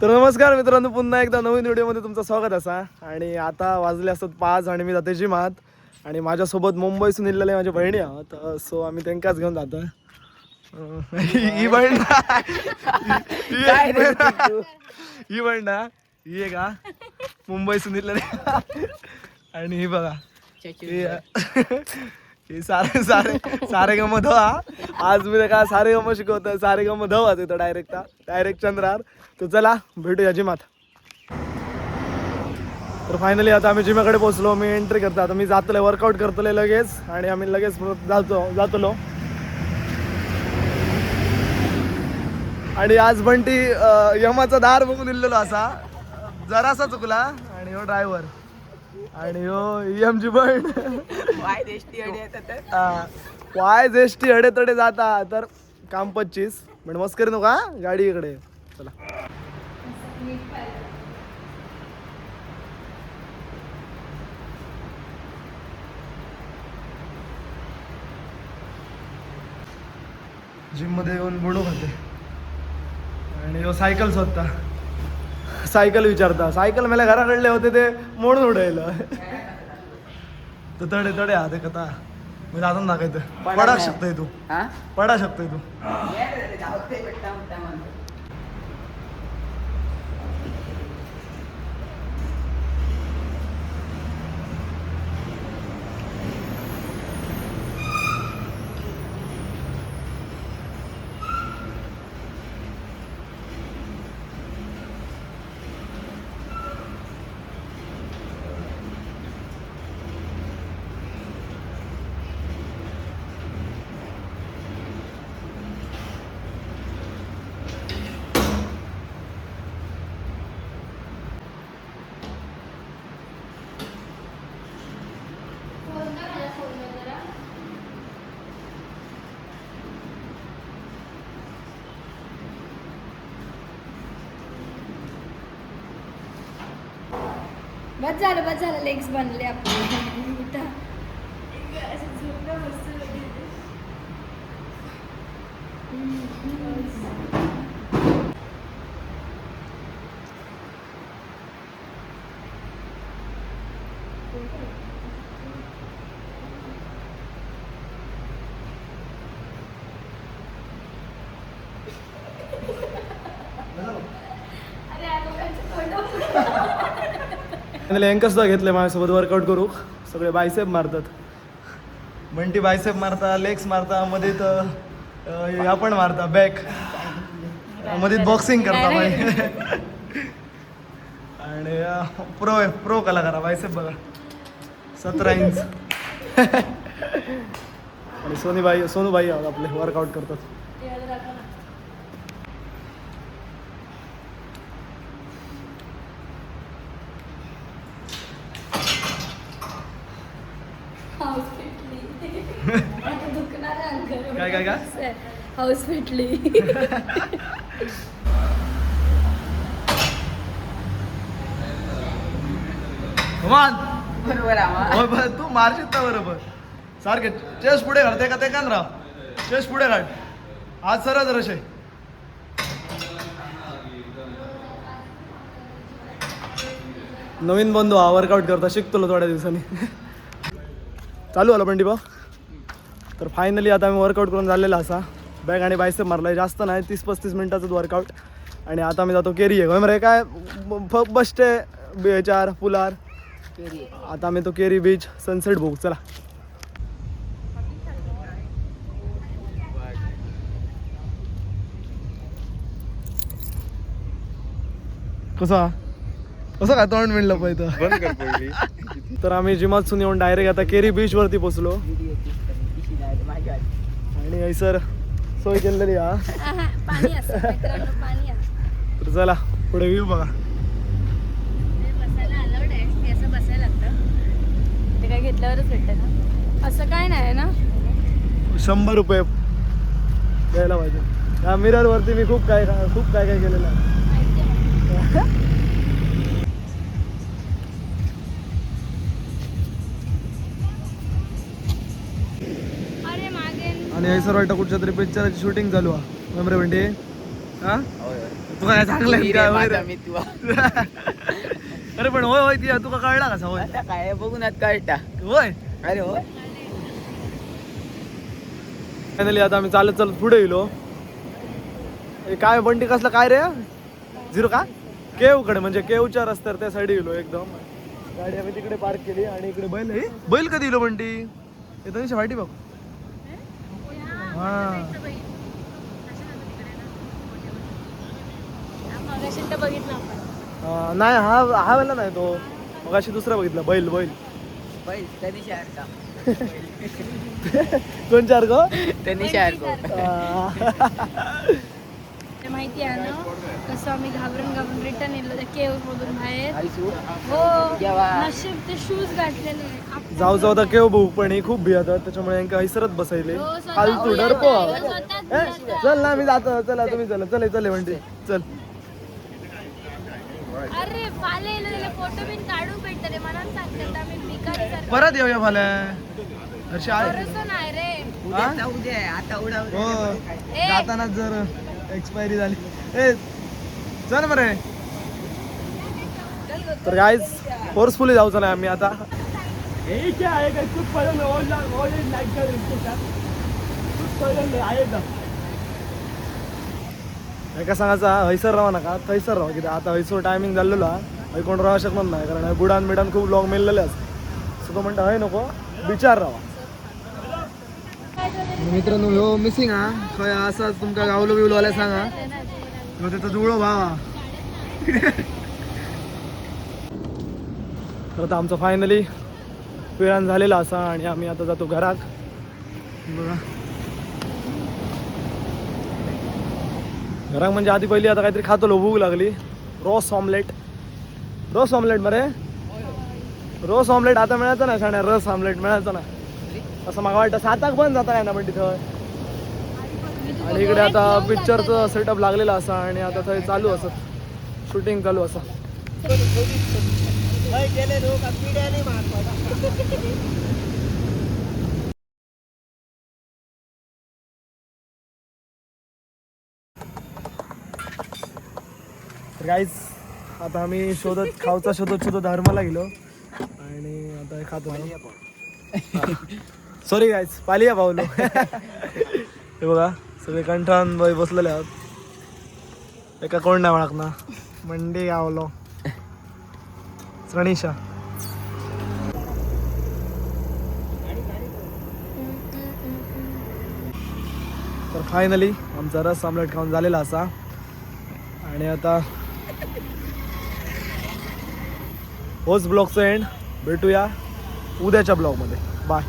तर नमस्कार मित्रांनो, पुन्हा एकदा नवीन व्हिडिओमध्ये तुमचं स्वागत असा. आणि आता वाजले असतात 5 आणि मी जाते जिमात. आणि माझ्यासोबत मुंबईसून इल्लेले माझ्या बहिणी आहोत. सो आम्ही त्यांकाच घेऊन जातो. ही बहीण ही बहीण ना, ही आहे का मुंबईसून इल्लेले. आणि ही बघा, ही सारे गम धवा. आज मी का सारे गम शिकवतो. सारे गम धवा तिथं डायरेक्ट चंद्रार. तर चला भेटूया जिमात. तर फायनली आता आम्ही जिमाकडे पोहोचलो. मी एंट्री करतो. आता मी जातोय, वर्कआउट करतोय लगेच. आणि आम्ही लगेच जातलो. आणि आज बंटी यमाचा दार बघून इल्लेलो असा जरासा चुकला. आणि हो ड्रायव्हर आणि हो यमची बहीण वाय जेष्टी हडे तडे जाता. तर काम 25 म्हणजे मस्करी नका गाडी इकडे. चला जिम मध्ये येऊन बुडू खाते. आणि हो सायकल शोधता. सायकल विचारता. सायकल मला घराकडले होते ते मोडून उडायला. तर तडे तडे हा ते कथा मी जाऊन दाखायचं. पडा शकतोय तू, पडा शकतोय तू. बस झालं लेग्स बनले आपले. यांका सुद्धा घेतले माझ्यासोबत वर्कआउट करू. सगळे बायसेप मारतात. बंटी बायसेप मारता, लेग्स मारता, मध्ये तर आपण मारता बॅक, मध्ये बॉक्सिंग करता बाई. आणि प्रो कलाकार बायसेप बघा 17 इंच. आणि सोनूबाई आपले वर्कआउट करतात. काय हाऊस भेटली. बरोबर तू मारशील तर बरोबर. सारखे चेस्ट पुढे घालते का ते कान राव. चेस्ट पुढे काढ. आज सरळ जराशे. नवीन बंधू हा वर्कआउट करता शिकतो थोड्या दिवसांनी. चालू आला बंटी भाऊ. तर फायनली आता मी वर्कआउट करून झालेला असा. बॅग आणि बायसेप मारलाय. जास्त नाही, 30-35 मिनिटाचं वर्कआउट. आणि आता मी जातो केरी आहे म्हणजे काय बसते बेचार पुलार. आता मी तो केरी बीच सनसेट बघू. चला कसं काय तोंड मिळलं पाहिजे. तर आम्ही जिमातून येऊन डायरेक्ट आता केरी बीच वरती पोचलो. आणि सर सोय केलेली हा. तर चला पुढे व्ह्यू बघा. ते काय घेतल्यावरच भेटतं ना, असं काय नाही ना. 100 रुपये द्यायला पाहिजे. या मिरर वरती मी खूप काय केलेलं आहे. आणि हे सर वाटतं कुठच्या तरी पिक्चरची शूटिंग चालू आहे. रे म्हणते हा तू काय चांगलं आहे काय होय रे? मी तुला अरे पण होय होय ती तुका कळला कसा होय आता काय बघून आत कळटा होय अरे हो फायनली आता आम्ही चालत चालत पुढे गेलो. हे काय बंटी कसलं काय रे 0 का केवकडे म्हणजे केवच्या रस्त्यावर त्या साईड गेलो एकदम. गाडी आम्ही तिकडे पार्क केली आणि इकडे बैल हे बैल कधी गेलो बंटी हे तर वाईटी बघ हा मगाशी तर बघितलं आपण. नाही हा हा वेळेला नाही तो मग अशी दुसरा बघितला बैल बैल त्यांनी शहर का दोन चार गो त्यांनी शहर को ते माहिती आहे ना कसं आम्ही घाबरून रिटर्न येलो त्या केव मधून बाहेर. हो नशीब ते शूज घातलेले. जाऊ जाऊ तर केव भाऊ पण ही खूप भियातात त्याच्यामुळे यांका हैसरत बसायले फालतू डरपो चल ना मी जातो चला तुम्ही चला चले चले म्हणते चल अरे फाले फोटो बिन काढून भेटतले मला सांगतात आम्ही भिकारी सारखं. परत येऊया मला हर्षी आहे भरोसा नाही रे. हा? उद्या आता उडा हो जातानाच जर एक्सपायरी झाली ए चल बरे तर गाईज फोर्सफुली जाऊचं नाही आम्ही आता एका सांगायचा हैसर राहा नका थैसर राहा किती आता हैसर टायमिंग झालेला हय कोण राहू शकणार नाही कारण बुडान बिडान खूप लॉंग मेललेले असते सो तो म्हणता हय नको विचार राहा. मित्रांनो ह्यो मिसिंग हा खंय असा तुमका गावलो बिवलो आल्या सांगा ह्यो तिथं जुळो भावा. तर आता आमचं फायनली पिळान झालेला असा आणि आम्ही आता जातो घरात. बघा घरात म्हणजे आधी पहिली आता काहीतरी खातो भूक लागली. रोस ऑमलेट मरे रोस ऑमलेट आता मिळायचं ना शाण्या रस ऑमलेट मिळायचं ना असं मला वाटतं 7 बंद जाता आहे ना पण तिथं. आणि इकडे आता पिक्चरचं सेटअप लागलेला असा आणि आता थंय चालू असं शूटिंग चालू असं. गाईज आता आम्ही खाऊचा शोधत धर्माला गेलो आणि आता हे खातो. सॉरी गाईज पालिया पावलो. हे बघा सगळे कंठान बसलेले आहोत. एका कोण नाही म्हणत ना मंडी गावलो श्रणीशा. तर फायनली आमचा रस ऑमलेट खाऊन झालेला असा आणि आता होच ब्लॉगचं एंड भेटूया उद्याच्या ब्लॉगमध्ये. बाय.